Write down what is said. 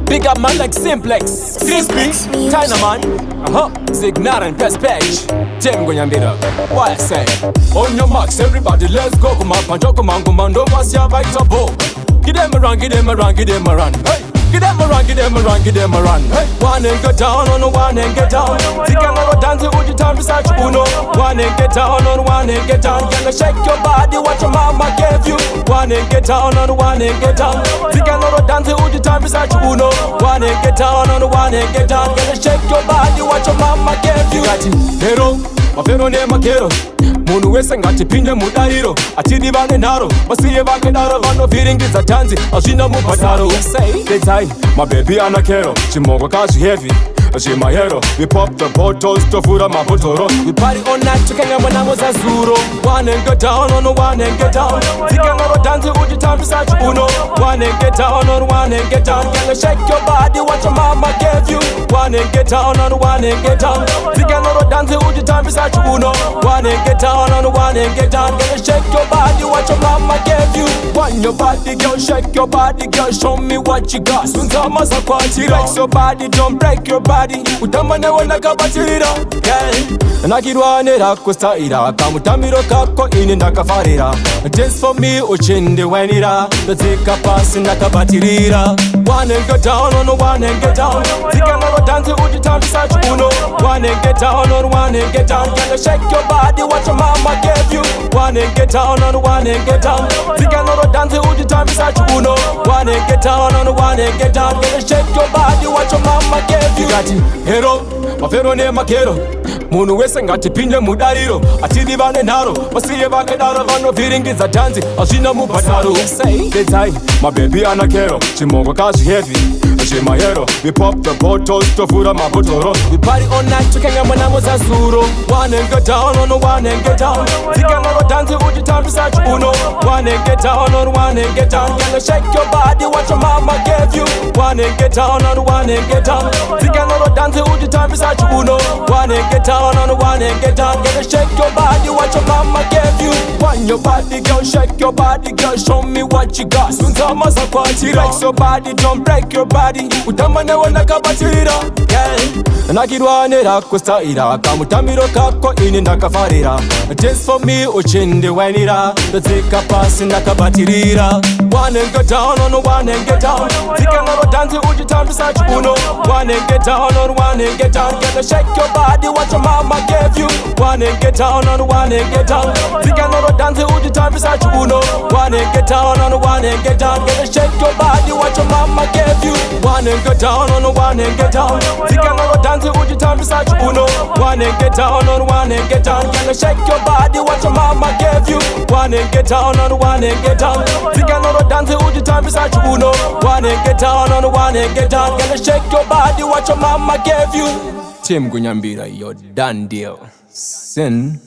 Big up man like Simplex, Crispy, Chinaman, Signal and Pespage. Tim Gunyambira, what I say? On your marks, everybody, let's go. Come on, come on, come on, don't pass your bike to bow. Give them a run, give them a run, give them a run. Hey! Give them a run, give them a run, give them a run. Hey! One and get down on the one and get down. Think I'm gonna dance with you time beside you, Uno. One and get down on the one and get down. Gonna shake your body, what your mama gave you. One and get down on the one and get down. Think I'm gonna dance with you time beside you, Uno. One and get down on the one and get down. Gonna shake your body, what your mama gave you. Got it, hero, my hero name Makero. Munhu wese ngatipinde mudariro atidi vane nharo vasiye vake daro vanovhiringidza tanzi hazvina mubhadharo dedzai mabebi ana kero chimoko kazviheavy zvemahero we pop the bottles tofura mabhotoro we party all night tukanyama namo zazuro one and get down on one and get down tikangaro dance uchitambisa chiuno one and get down on one and get down can shake your body what your mama gave you one and get down on one and get down tikangaro dance uchitambisa chiuno one and get down on one and get down can shake your body what your mama gave you one your body girl shake your body girl show me what you got sunzama zakwati like your body don't break your body utamane wona kabatirira nakirwanira kustaira kamutamiro kako ini ndakafarira dance for me uchinde wenira ndodzika pasi ndakabatirira one and get down on one and get down tikangaro dance uchitambisa chiuno one and get down on one and get down can you shake your body what your mama gave you one and get down on one and get down tikangaro dance uchitambisa chiuno one and get down on one and get down can you shake your body what your mama gave you got it hero mafero ne makero munhu wese ngatipinde mudariro atidi vane nharo vasiye vake daro vanovhiringidza tanzi hazvina mubhadharo dedzai mabebi ana kero chimoko kazviheavy zvemahero we pop the bottles tofura mabhotoro we party all night tukanyama namo zazuro one and get down on one and get down tikangaro dance uchitambisa chiuno one and get down on one and get down can you shake your body what your mama gave you one and get down on one and get down tikangaro dance uchitambisa chiuno one and get down on one and get down can you shake your body what your mama gave you one your body girl shake your body girl show me what you got sunzama zakwatira like your body don't break your body utamane wona kabatirira nakirwanira kustaira kamutamiro kako ini ndakafarira dance for me uchinde wenira ndodzika pasi ndakabatirira one and get down on one and get down tikangaro dance uchitambisa chiuno one and get down on one and get down can you shake your body what your mama gave you one and get down on one and get down tikangaro dance uchitambisa chiuno one and get down on one and get down can you shake your body what your mama gave you one and get down on one and get down tikangaro dance uchitambisa chiuno one and get down on one and get down can you shake your body what your mama gave you one and get down on one and get down tikangaro dance uchitambisa chiuno one and get down on one and get down can you shake your body what your mama gave you Tim Gunyambira, you're done deal. Sin.